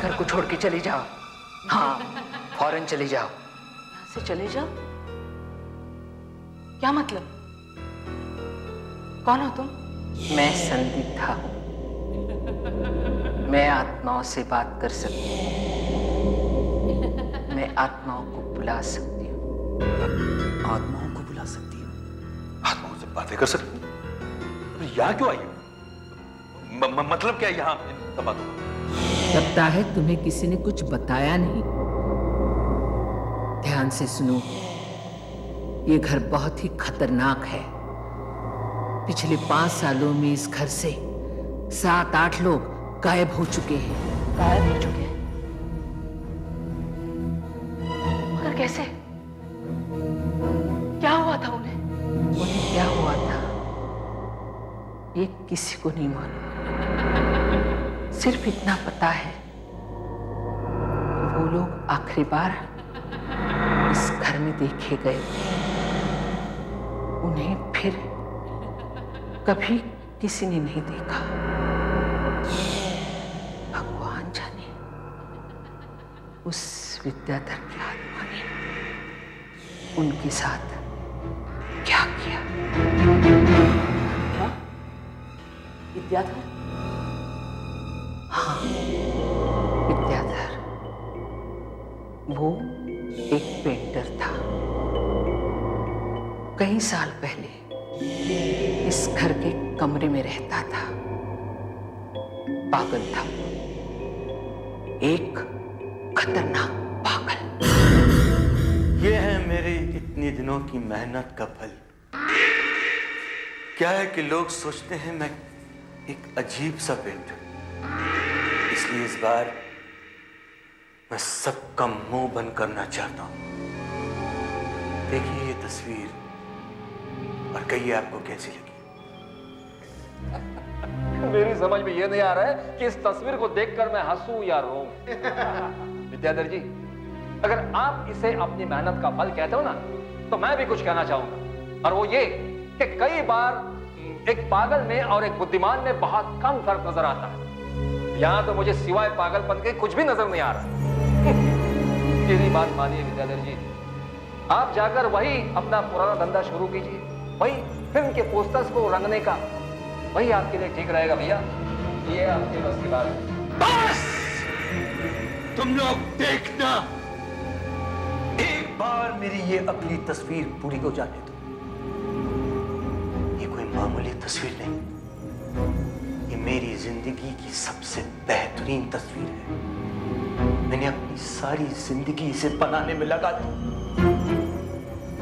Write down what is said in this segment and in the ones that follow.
घर को छोड़ के चली जाओ। हाँ, फौरन चली जाओ। यहाँ से चले जाओ? क्या मतलब? कौन हो तुम? मैं संदिग्धा हूं। मैं आत्माओं से बात कर सकती हूँ। मैं आत्माओं को बुला सकती हूँ। आत्माओं को बुला सकती हूँ? आत्माओं से बातें कर सकती हूँ? यहाँ क्यों आई हो? मतलब क्या यहाँ इन सब बातों का? लगता है तुम्हें किसी ने कुछ बताया नहीं। ध्यान से सुनो, ये घर बहुत ही खतरनाक है। पिछले 5 सालों में इस घर से 7-8 लोग गायब हो चुके हैं। गायब हो चुके हैं? मगर कैसे? क्या हुआ था उन्हें? उन्हें क्या हुआ था ये किसी को नहीं मालूम। सिर्फ इतना पता है वो लोग आखिरी बार इस घर में देखे गए थे। उन्हें फिर कभी किसी ने नहीं देखा। भगवान जाने उस विद्याधर की आत्मा ने उनके साथ क्या किया। क्या? विद्याधर? हाँ, विद्याधर। वो एक पेंटर था। कई साल पहले इस घर के कमरे में रहता था। पागल था, एक खतरनाक पागल। ये है मेरे इतने दिनों की मेहनत का फल। क्या है कि लोग सोचते हैं मैं एक अजीब सा पेंटर, इसलिए इस बार मैं सबका मुंह बंद करना चाहता हूं। देखिए ये तस्वीर और कहिए आपको कैसी लगी। मेरी समझ में यह नहीं आ रहा है कि इस तस्वीर को देखकर मैं हंसूं या रोऊं। विद्याधर जी, अगर आप इसे अपनी मेहनत का फल कहते हो ना, तो मैं भी कुछ कहना चाहूंगा, और वो ये कि कई बार एक पागल में और एक बुद्धिमान में बहुत कम फर्क नजर आता है। यहां तो मुझे सिवाय पागलपन के कुछ भी नजर नहीं आ रहा। मेरी बात मानिए विद्याधर जी, आप जाकर वही अपना पुराना धंधा शुरू कीजिए, वही फिल्म के पोस्टर्स को रंगने का। वही आपके लिए ठीक रहेगा भैया। ये आपके बस की बात है। बस तुम लोग देखना, एक बार मेरी ये अगली तस्वीर पूरी हो जाने दो। ये कोई मामूली तस्वीर नहीं, ये मेरी जिंदगी की सबसे बेहतरीन तस्वीर है। मैंने अपनी सारी जिंदगी इसे बनाने में लगा दी।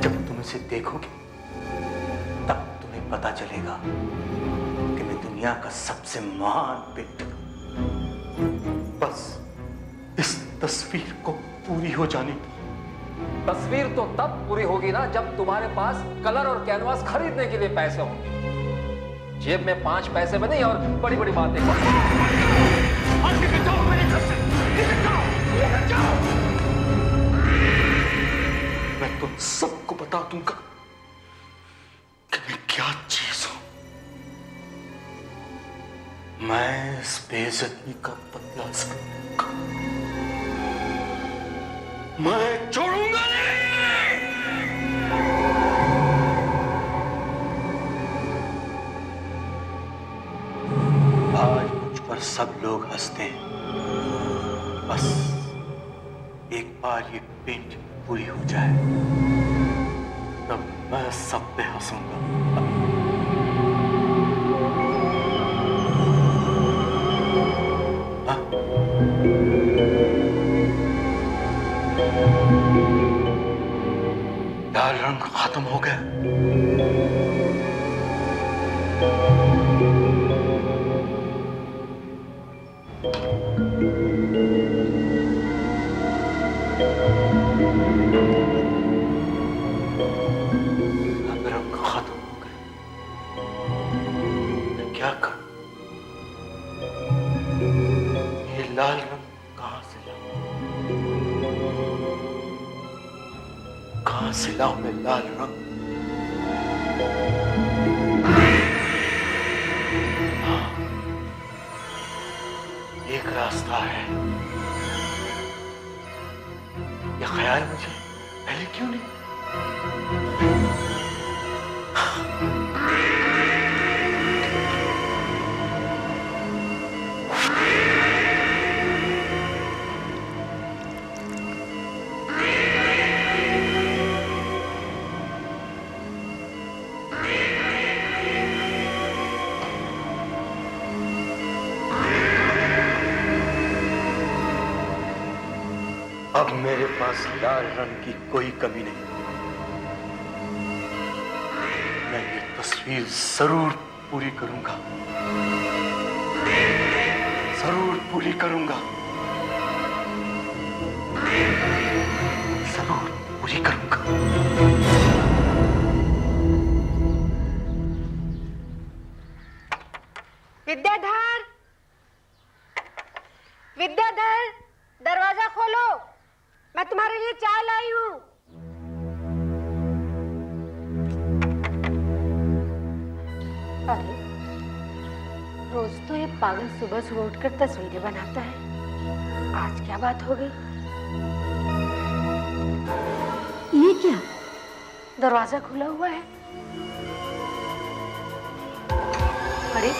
जब तुम इसे देखोगे तब तुम्हें पता चलेगा कि मैं दुनिया का सबसे महान पेंटर हूं। बस इस तस्वीर को पूरी हो जाने दो। तस्वीर तो तब पूरी होगी ना जब तुम्हारे पास कलर और कैनवास खरीदने के लिए पैसे होंगे। जेब में 5 पैसे में नहीं और बड़ी बड़ी बातें। मैं तुम सबको बता दूंगा कि मैं क्या चीज हूं। मैं इस बेइज्जती का बदला लूंगा। मैं छोड़ूंगा नहीं। आज मुझ पर सब लोग हंसते हैं। बस एक बार ये पेंटिंग पूरी हो जाए तब मैं सब पे हंसूंगा। हाँ? लाल रंग खत्म हो गया। रंग खत्म हो गए। मैं क्या करूं? ये लाल रंग कहां से लाऊं? कहां से लाऊं मैं लाल रंग? हाँ, एक रास्ता है। ख्याल मुझे पहले क्यों नहीं? अब मेरे पास लाल रंग की कोई कमी नहीं। मैं ये तस्वीर जरूर पूरी करूंगा, जरूर पूरी करूंगा, जरूर पूरी करूंगा। विद्याधर, विद्याधर, दरवाजा खोलो, मैं तुम्हारे लिए चाय लाई हूं। अरे, रोज तो ये पागल सुबह सुबह उठकर तस्वीरें बनाता है, आज क्या बात हो गई? ये क्या? दरवाजा खुला हुआ है। अरे,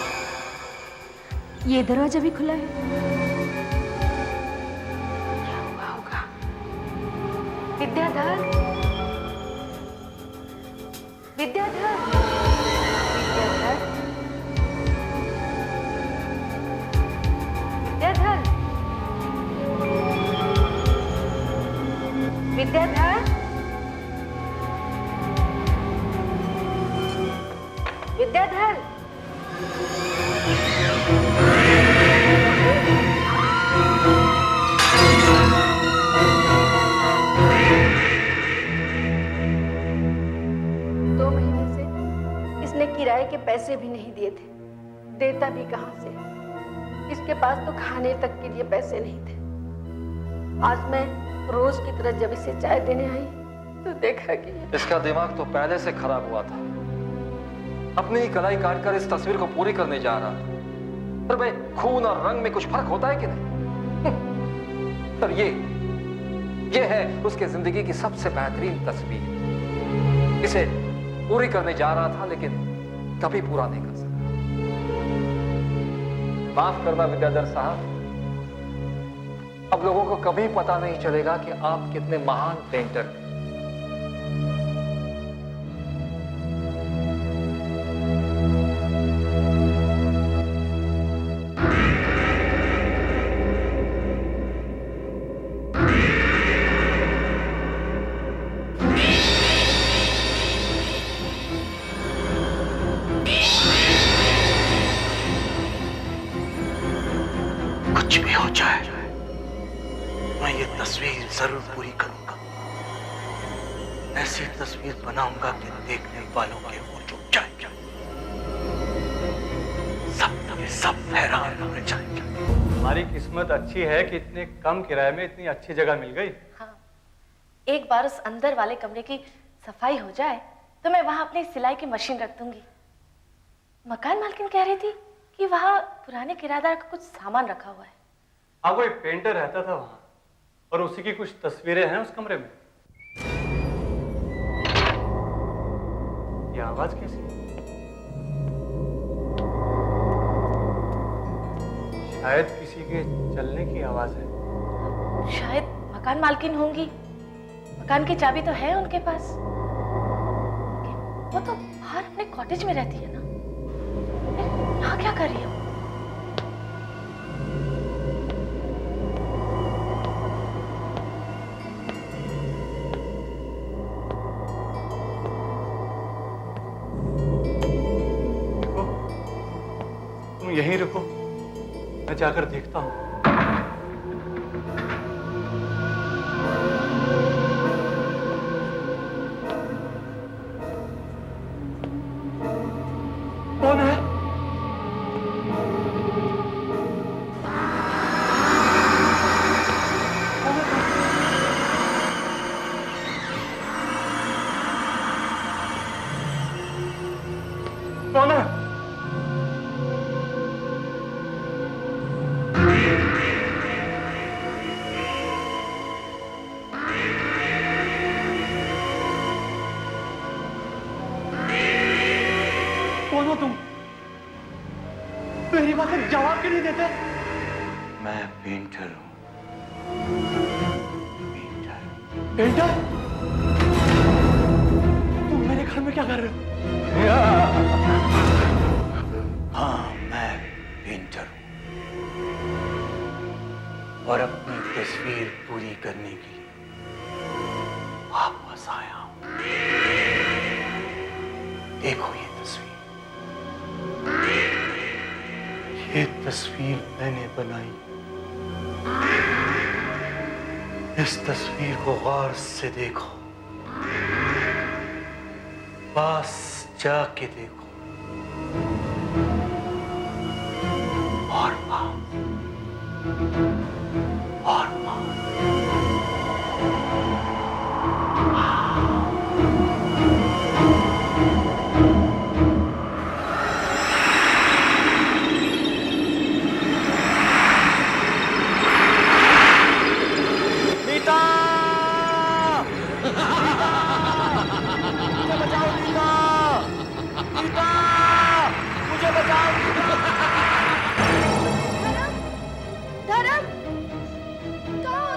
ये दरवाजा भी खुला है। क्या हुआ होगा? विद्याधर, विद्याधर, विद्याधर, विद्याधर, विद्याधर, विद्याधर। किराए के पैसे भी नहीं दिए थे, देता भी कहां से? इसके पास तो खाने तक के लिए पैसे नहीं थे। आज मैं रोज की तरह जब इसे चाय देने आई तो देखा कि इसका दिमाग तो पहले से खराब हुआ था। अपनी ही कलाई काटकर इस तस्वीर को पूरी करने जा रहा था। पर भाई, खून और रंग में कुछ फर्क होता है कि नहीं? पर ये है उसके जिंदगी की सबसे बेहतरीन तस्वीर। इसे पूरी करने जा रहा था लेकिन कभी पूरा नहीं कर सका। माफ करना विद्याधर साहब, अब लोगों को कभी पता नहीं चलेगा कि आप कितने महान पेंटर हैं। कुछ भी हो जाए, मैं ये तस्वीर जरूर पूरी करूंगा। ऐसी तस्वीर बनाऊंगा कि देखने वालों के होंठ रुक जाएंगे, सब हैरान हो जाएंगे। हमारी किस्मत अच्छी है कि इतने कम किराए में इतनी अच्छी जगह मिल गई। हाँ, एक बार उस अंदर वाले कमरे की सफाई हो जाए तो मैं वहां अपनी सिलाई की मशीन रख दूंगी। मकान मालकिन कह रही थी कि वहां पुराने किराएदार का कुछ सामान रखा हुआ है। हाँ, वो एक पेंटर रहता था वहां और उसी की कुछ तस्वीरें हैं उस कमरे में। ये आवाज कैसी? शायद किसी के चलने की आवाज है। शायद मकान मालकिन होंगी। मकान की चाबी तो है उनके पास। वो तो बाहर अपने कॉटेज में रहती है ना। यहाँ क्या कर रही है? तुम यहीं रुको, मैं जाकर देखता हूँ। कौन है? कौन है? हो तुम? मेरी बात का जवाब क्यों नहीं देते? मैं पेंटर हूं। पेंटर। पेंटर? तुम मेरे घर में क्या कर रहे हो? हाँ, मैं पेंटर हूं और अपनी तस्वीर पूरी करने के लिए वापस आया हूं। देखो ये तस्वीर। ये तस्वीर मैंने बनाई। इस तस्वीर को गौर से देखो, पास जाके देखो और पास और पास। धर्म, कहाँ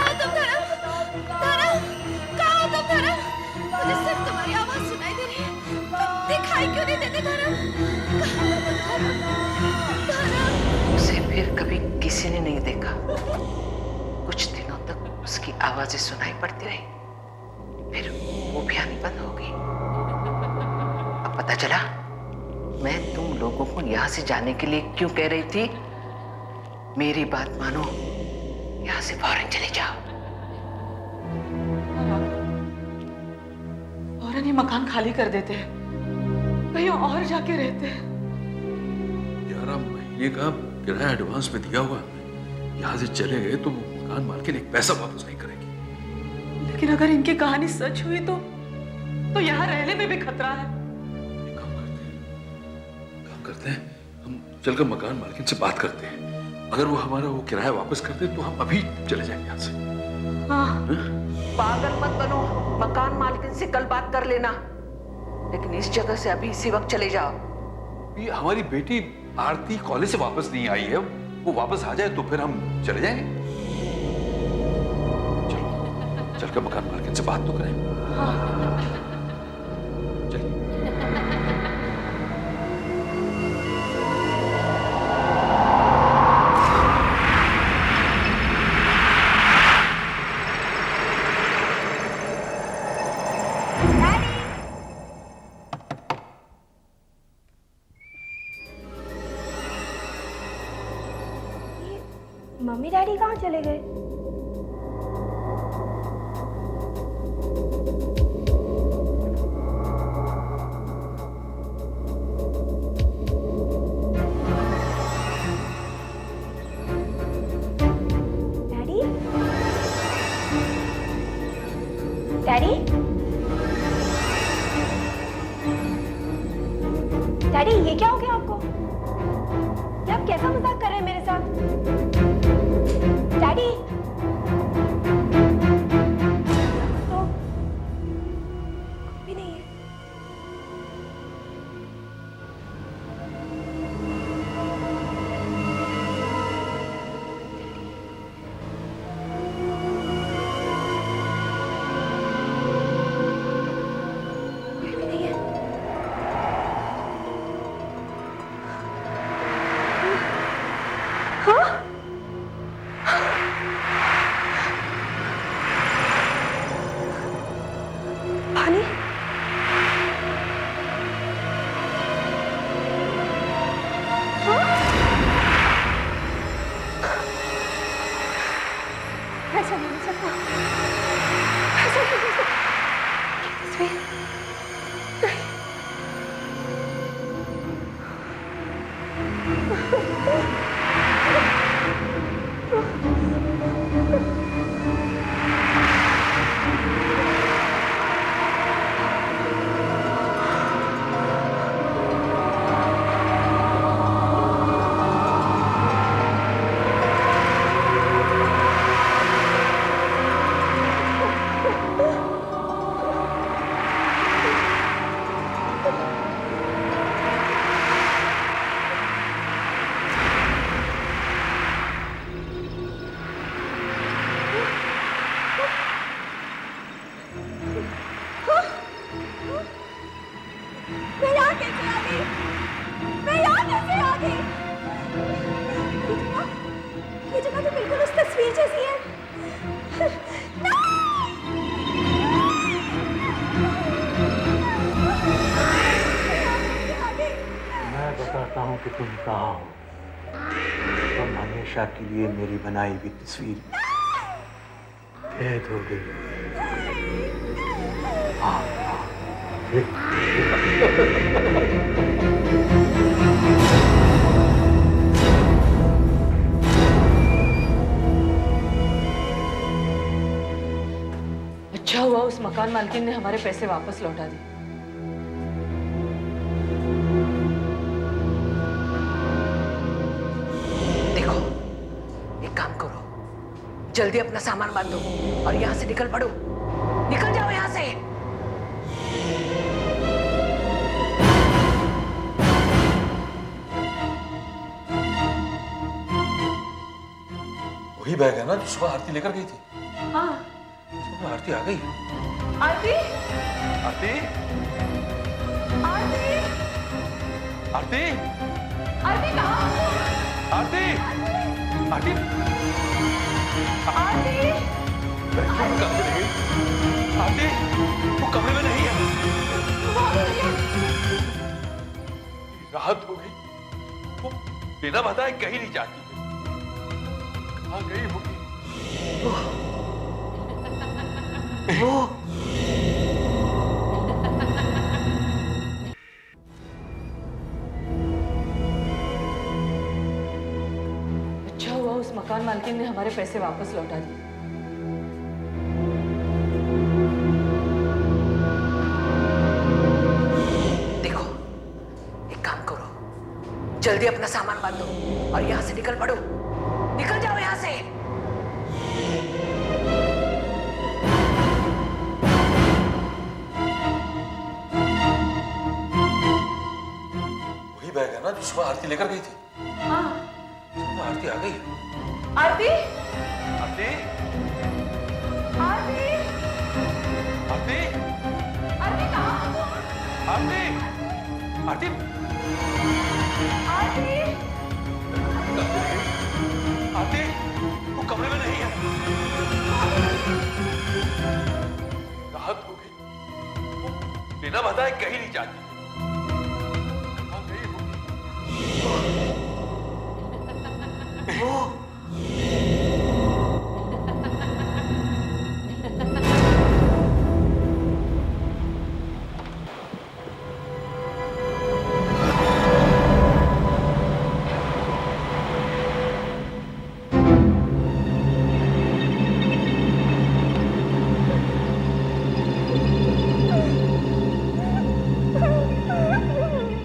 हो तुम धर्म? धर्म, धर्म। उसे फिर कभी किसी ने नहीं देखा। कुछ दिनों तक उसकी आवाजें सुनाई पड़ती रही, फिर वो भी आनी बंद हो गई। अब पता चला मैं तुम लोगों को यहाँ से जाने के लिए क्यों कह रही थी। मेरी बात मानो, यहाँ से फौरन चले जाओ। फौरन ये मकान खाली कर देते हैं, कहीं और जाके रहते हैं। 11 महीने का किराया एडवांस में दिया हुआ। यहाँ से चले गए तो मकान मालकिन एक पैसा वापस नहीं करेगी। लेकिन अगर इनकी कहानी सच हुई तो यहाँ रहने में भी खतरा है। एक काम करते हैं, हम चलकर मकान मालकिन से बात करते हैं। अगर वो हमारा वो किराया वापस कर दे तो हम अभी चले जाएंगे यहाँ से। हाँ। पागल मत बनो, मकान मालकिन से कल बात कर लेना, लेकिन इस जगह से अभी इसी वक्त चले जाओ। ये हमारी बेटी आरती कॉलेज से वापस नहीं आई है, वो वापस आ जाए तो फिर हम चले जाएंगे। चलो चलकर मकान मालकिन से बात तो करें। चलिए। मम्मी डैडी कहाँ चले गए? डैडी? डैडी? डैडी, ये क्या हो गया आपको? ये आप कैसा मजाक कर रहे हैं मेरे साथ? डैडी, तो भी नहीं है। कोई भी नहीं है। हाँ? कि तुम कहाँ हो। तुम हमेशा के लिए मेरी बनाई हुई तस्वीर कैद हो गई। अच्छा हुआ उस मकान मालकिन ने हमारे पैसे वापस लौटा दिए। देखो, एक काम करो, जल्दी अपना सामान बांधो और यहाँ से निकल पड़ो। निकल जाओ यहाँ से। वही बैग है ना जो सुबह आरती लेकर गई थी? हाँ। सुबह आरती आ गई। आरती, आरती, आरती, आरती, आरती कहाँ हो? आरती, आरती, आरती, अरे क्यों कमरे में गई? आरती, वो कमरे में नहीं है। रात हो गई, वो बिना बताए कहीं नहीं जाती है। कहाँ गई होगी? अच्छा हुआ उस मकान मालकिन ने हमारे पैसे वापस लौटा दिए। देखो, एक काम करो, जल्दी अपना सामान बांधो और यहाँ से निकल पड़ो। निकल जाओ यहाँ से। वही बैग है ना जो सुबह आरती लेकर गई थी? हाँ। सुबह आरती आ गई। आरती, आरती, आरती, आरती, आरती कहाँ हो? आरती, आरती, आरती, आरती, वो कमरे में नहीं है। रात हो गई, वो बिना बताए कहीं नहीं जाती। कहाँ गई होगी?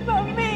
मम्मी,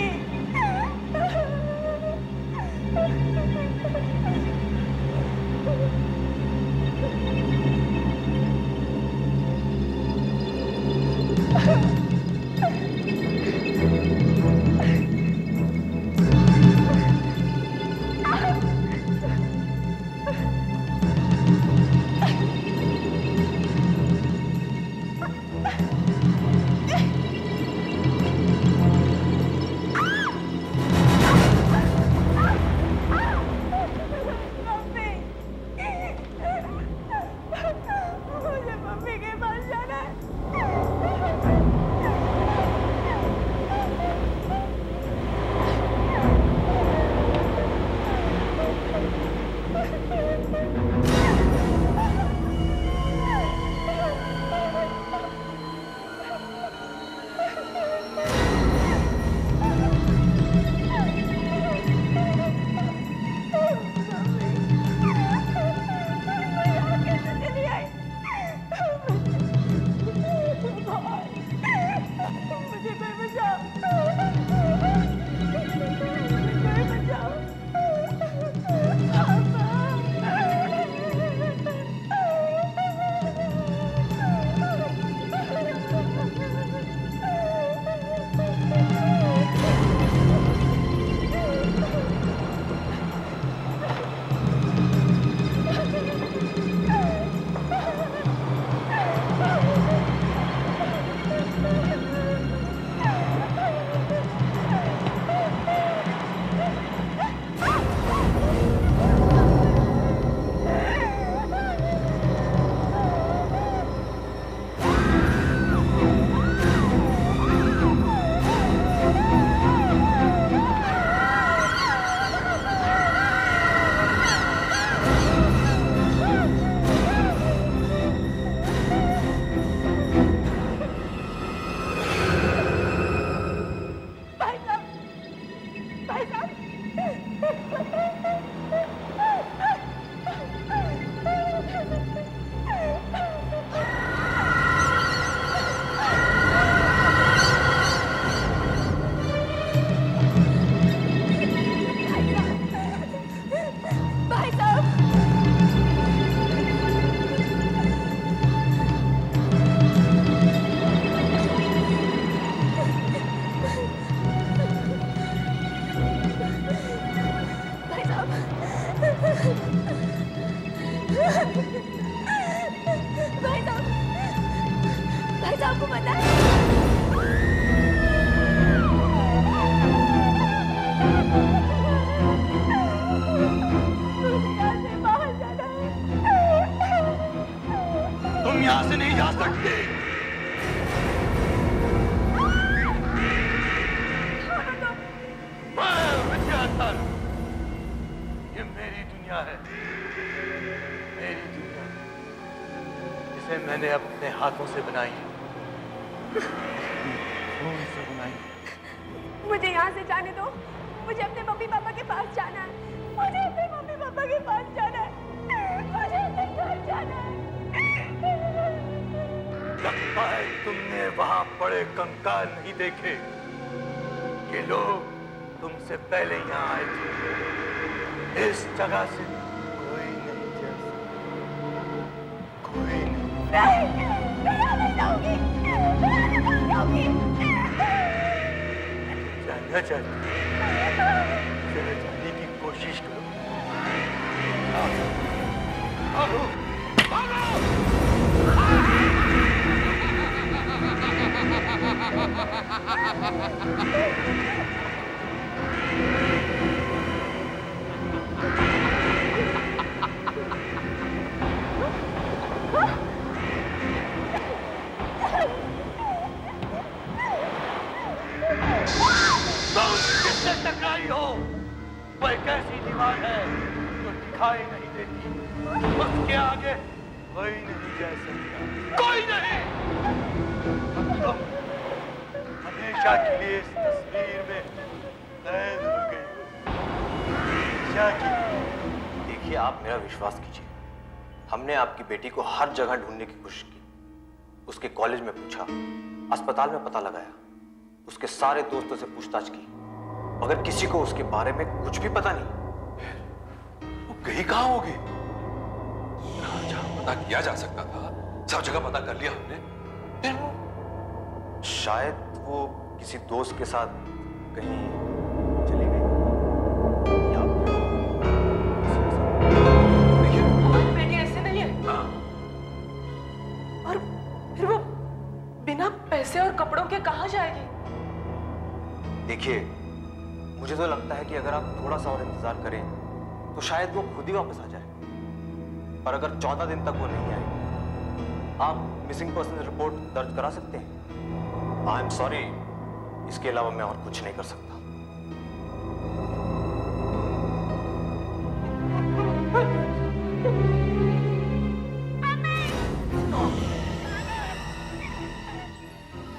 सा आपको पता है? तुम यहाँ से नहीं जा सकते। मैं विद्याधर, ये मेरी दुनिया है, मेरी दुनिया, जिसे मैंने अपने हाथों से बनाई है, खून से बनाई। मुझे यहाँ से जाने दो। मुझे अपने मम्मी पापा के पास जाना है। मुझे अपने मम्मी पापा के पास जाना है। मुझे अपने घर जाना है। लगता है तुमने वहां पड़े कंकाल नहीं देखे। ये लोग तुमसे पहले यहाँ आए थे। इस जगह से कोई नहीं जा सकता, कोई नहीं। नहीं जाऊंगी। नहीं जाऊंगी। जाना चाहती, चले जाने की कोशिश करो। भागो, भागो। तुम किससे टकराई हो? वह एक ऐसी दीवार है जो दिखाई नहीं देती। उसके आगे कोई नहीं जा सकता, कोई नहीं। तुम हमेशा के लिए इस तस्वीर में कैद हो गई हो। हमेशा के लिए। देखिए, आप मेरा विश्वास कीजिए। हमने आपकी बेटी को हर जगह ढूंढने की कोशिश की। उसके कॉलेज में पूछा, अस्पताल में पता लगाया, उसके सारे दोस्तों से पूछताछ की, मगर किसी को उसके बारे में कुछ भी पता नहीं। वो गई कहाँ होगी? जहां पता किया जा सकता था सब जगह पता कर लिया हमने, फिर वो शायद वो किसी दोस्त के साथ कहीं चली गई या हमारी बेटी ऐसे नहीं है। और फिर वो बिना पैसे और कपड़ों के कहाँ जाएगी? देखिए, मुझे तो लगता है कि अगर आप थोड़ा सा और इंतजार करें तो शायद वो खुद ही वापस आ जाए। पर अगर 14 दिन तक वो नहीं आए, आप मिसिंग पर्सन रिपोर्ट दर्ज करा सकते हैं। आई एम सॉरी, इसके अलावा मैं और कुछ नहीं कर सकता।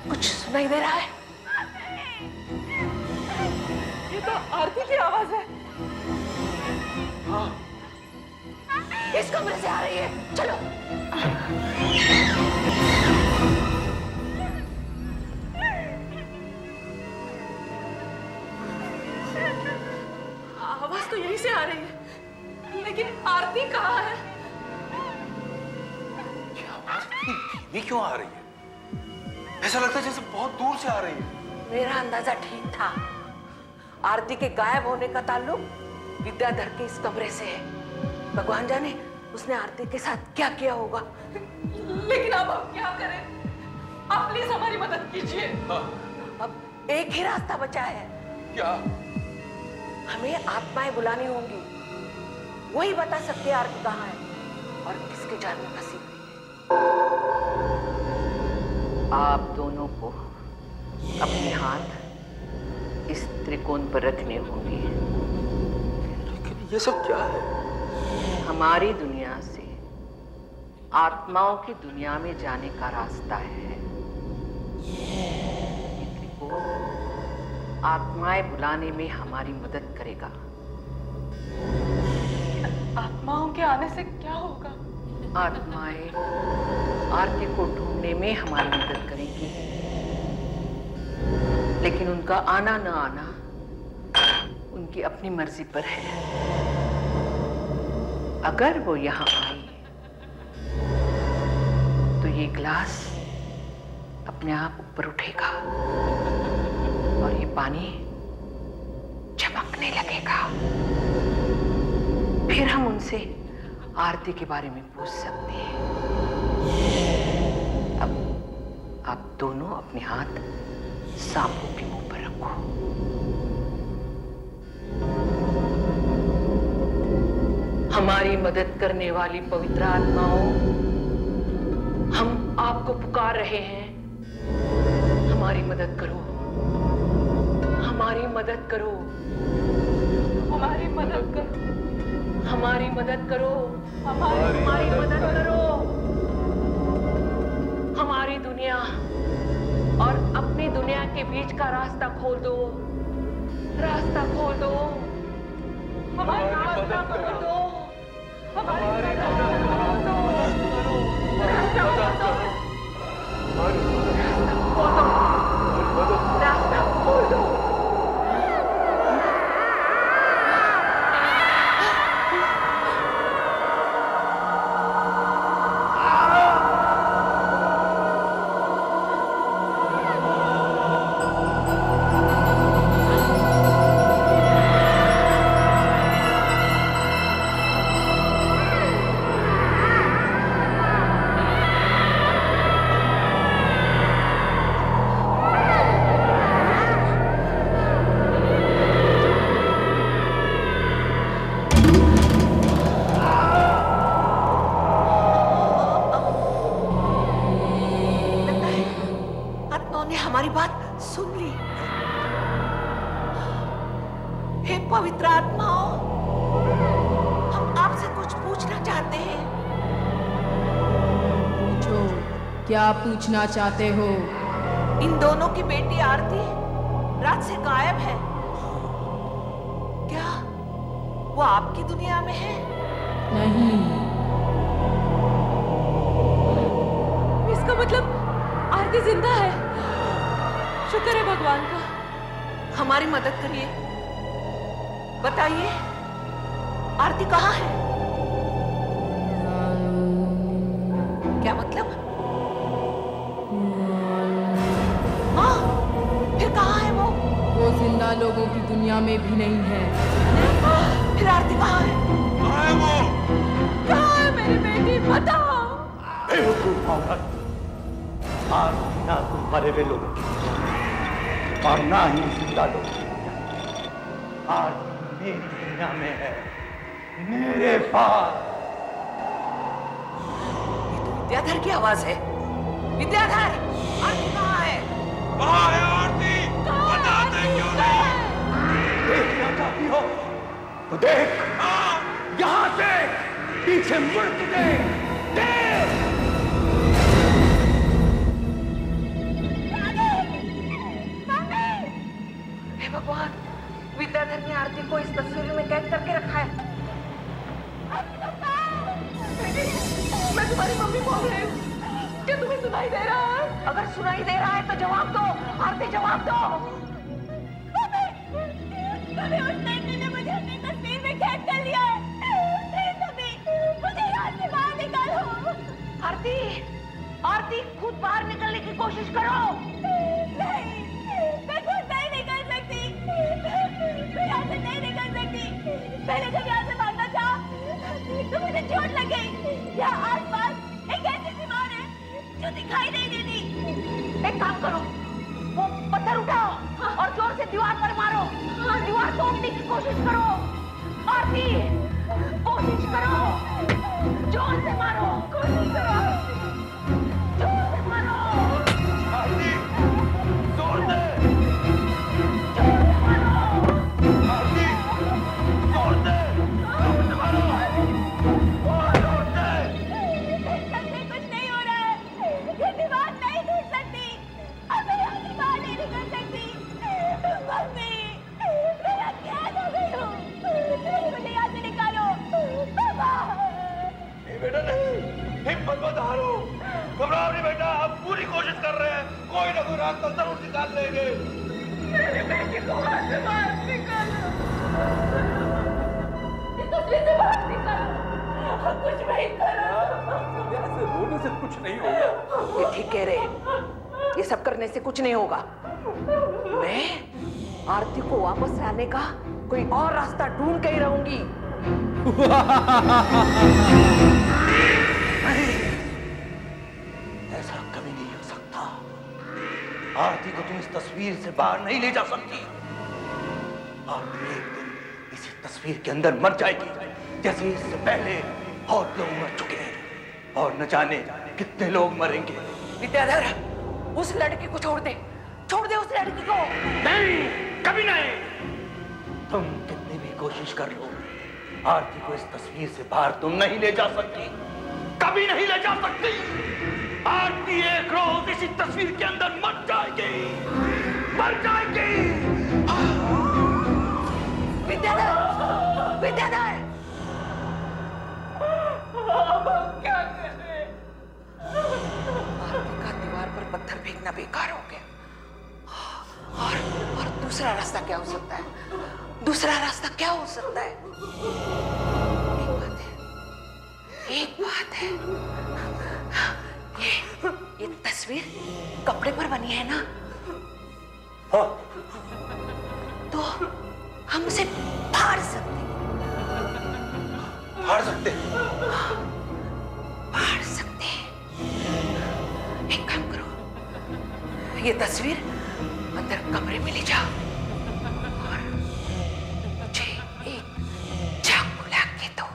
कुछ सुनाई दे रहा है? ये तो आरती की आवाज है। इस कमरे से आ रही है। चलो। आवाज तो यहीं से आ रही है, लेकिन आरती कहाँ है? ये आवाज इतनी धीमी क्यों आ रही है? ऐसा लगता है जैसे बहुत दूर से आ रही है। मेरा अंदाजा ठीक था। आरती के गायब होने का ताल्लुक विद्याधर के इस कमरे से है। भगवान जाने उसने आरती के साथ क्या किया होगा। लेकिन अब हम क्या करें? आप प्लीज हमारी मदद कीजिए। अब एक ही रास्ता बचा है। क्या? हमें आत्माएं बुलानी होंगी। वही बता सकते हैं आरती कहाँ है और किसके जाल में फंसी हुई है। आप दोनों को अपने हाथ इस त्रिकोण पर रखने होंगे। लेकिन ये सब क्या है? हमारी दुनिया से आत्माओं की दुनिया में जाने का रास्ता है। ये त्रिकोण आत्माएं बुलाने में हमारी मदद करेगा। आत्माओं के आने से क्या होगा? आत्माएं आरती को ढूंढने में हमारी मदद करेंगी, लेकिन उनका आना न आना उनकी अपनी मर्जी पर है। अगर वो यहाँ आई तो ये ग्लास अपने आप ऊपर उठेगा और ये पानी चमकने लगेगा। फिर हम उनसे आरती के बारे में पूछ सकते हैं। अब आप दोनों अपने हाथ सांपों के मुंह पर रखो। हमारी मदद करने वाली पवित्र आत्माओं, हम आपको पुकार रहे हैं। हमारी मदद करो, हमारी मदद करो, हमारी मदद करो, हमारी मदद करो, हमारी मदद करो। हमारी दुनिया और अपनी दुनिया के बीच का रास्ता खोल दो, रास्ता खोल दो, हमारी रास्ता खोल दो, हमारी रास्ता खोल दो, रास्ता खोल दो, रास्ता खोल दो। हमारी बात सुन ली। हे पवित्र आत्माओं, हम आपसे कुछ पूछना चाहते हैं। पूछो, क्या पूछना चाहते हो? इन दोनों की बेटी आरती रात से गायब है। क्या वो आपकी दुनिया में है? नहीं। इसका मतलब आरती जिंदा है। शुक्र है भगवान का। हमारी मदद करिए, बताइए आरती कहाँ है? क्या मतलब? हाँ, फिर कहाँ है वो? वो जिंदा लोगों की दुनिया में भी नहीं है। फिर आरती कहाँ है? कहाँ है वो? कहाँ है मेरी बेटी? बताओ। बेवकूफ औरत, आरती ना तो मरे हुए लोगों की और ना ही जिंदा लोगों की दुनिया। आरती मेरी दुनिया में है, मेरे पास। ये तो विद्याधर की आवाज है। विद्याधर, आरती कहाँ है? कहाँ है आरती? बताते क्यों नहीं? देखना चाहती हो तो देख, यहाँ से पीछे मुड़ के देख। हे भगवान, विद्याधर ने आरती को इस तस्वीर में कैद करके रखा है। मैं तुम्हारी मम्मी बोल रही हूँ। क्या तुम्हें सुनाई दे रहा है? अगर सुनाई दे रहा है तो जवाब दो। आरती जवाब दो। मम्मी, उस लड़की ने मुझे अपनी तस्वीर में कैद कर लिया है। प्लीज मम्मी, मुझे यहाँ से बाहर निकालो। आरती, आरती खुद बाहर निकलने की कोशिश करो। नहीं, मैं खुद नहीं निकल सकती। मैं यहाँ से नहीं निकल सकती। पहले जब यहाँ से भागना था तो मुझे चोट लग गई। यहाँ आसपास एक ऐसी दीवार है जो दिखाई नहीं देती। एक काम करो, वो पत्थर उठाओ और जोर से दीवार पर मारो। दीवार तोड़ने की कोशिश करो। आरती, कोशिश करो, जोर से मारो। कोशिश करो, जोर से मारो। आरती, जोर दे। जोर से मारो। आरती, जोर दे। जोर से मारो। और जोर दे। इससे कुछ नहीं हो रहा है। ये दीवार नहीं टूट सकती। अब मैं यहाँ से बाहर नहीं निकल सकती। मम्मी, मेरा कैद हो गई हूँ। मुझे यहाँ से निकालो। पापा। नहीं बेटा नहीं, हिम्मत मत हारो। घबराओ नहीं बेटा, हम पूरी कोशिश कर रहे हैं। कोई ना कोई रास्ता जरूर निकाल लेंगे। मेरी बेटी को वहाँ से बाहर निकालो। इस तस्वीर से बाहर निकालो। कुछ नहीं करो। ऐसे रोने से कुछ नहीं होगा। ये ठीक कह रहे हैं। ये सब करने से कुछ नहीं होगा। मैं आरती को वापस आने का कोई और रास्ता ढूंढ के ही रहूंगी। नहीं, ऐसा कभी नहीं हो सकता। आरती को तुम इस तस्वीर से बाहर नहीं ले जा सकती। आरती एक दिन इसी तस्वीर के अंदर मर जाएगी, जैसे इससे पहले बहुत लोग मर चुके हैं और न जाने कितने लोग मरेंगे। विद्याधर, उस लड़की को छोड़ दे उस लड़की को। नहीं, कभी नहीं। तुम कितनी भी कोशिश कर लो, आरती को इस तस्वीर से बाहर तुम नहीं ले जा सकती, कभी नहीं ले जा सकती। आरती एक रोज इसी तस्वीर के अंदर मर जाएगी। विद्याधर, क्या करें? आरती का दीवार पर पत्थर फेंकना बेकार हो गया। और दूसरा रास्ता क्या हो सकता है? एक बात है, ये तस्वीर कपड़े पर बनी है ना? हाँ। तो हम उसे फाड़ सकते। एक काम करो, ये तस्वीर अंदर कमरे में ले जाओ और मुझे एक चाकू लाके दो।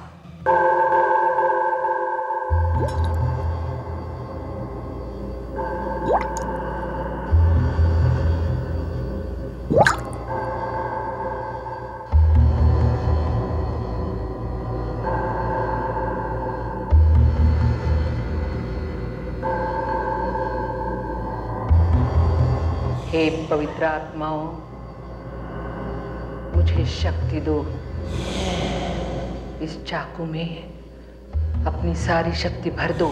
हे पवित्र आत्माओं, मुझे शक्ति दो। इस चाकू में अपनी सारी शक्ति भर दो।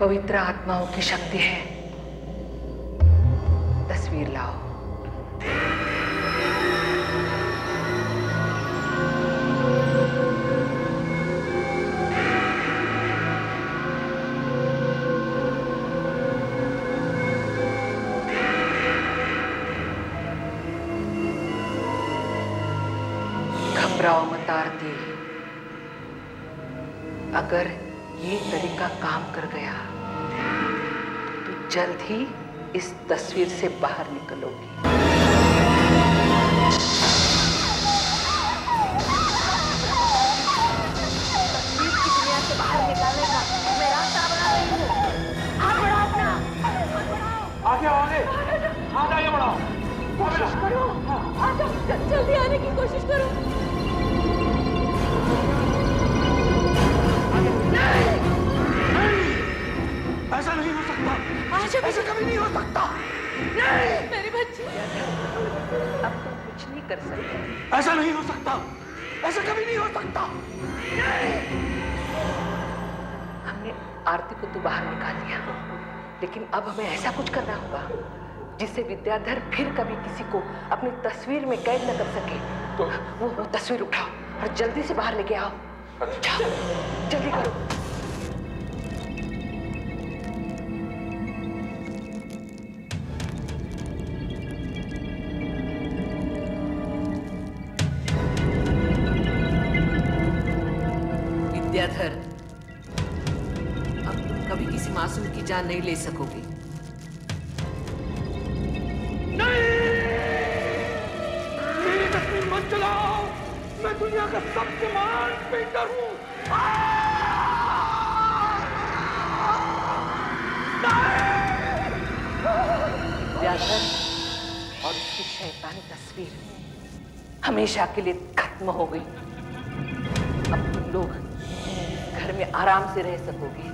पवित्र आत्माओं की शक्ति है। तस्वीर लाओ। घबराओ मत आरती, अगर ये तरीका काम कर गया तो जल्द ही इस तस्वीर से बाहर निकलोगी। तस्वीर की दुनिया से बाहर निकालने का मैं रास्ता बना रही हूँ। आगे बढ़ाओ अपना, आगे बढ़ाओ। कोशिश करो, आ जाओ, जल्दी आने की कोशिश करो। ऐसा नहीं हो सकता। ऐसा कभी नहीं हो सकता। नहीं, मेरी बच्ची। अब तुम कुछ नहीं कर सकते। ऐसा नहीं हो सकता। ऐसा कभी नहीं हो सकता। हमने आरती को तो बाहर निकाल लिया, लेकिन अब हमें ऐसा कुछ करना होगा जिससे विद्याधर फिर कभी किसी को अपनी तस्वीर में कैद न कर सके। तो वो तस्वीर उठाओ और जल्दी से बाहर लेके आओ। जाओ, जल्दी करो। विद्याधर, अब तुम कभी किसी मासूम की जान नहीं ले सकोगे। मेरी तस्वीर मत जलाओ। मैं दुनिया का सबसे महान पेंटर हूँ। विद्याधर और उसकी शैतानी तस्वीर हमेशा के लिए खत्म हो गई। अब तुम लोग घर में आराम से रह सकोगे।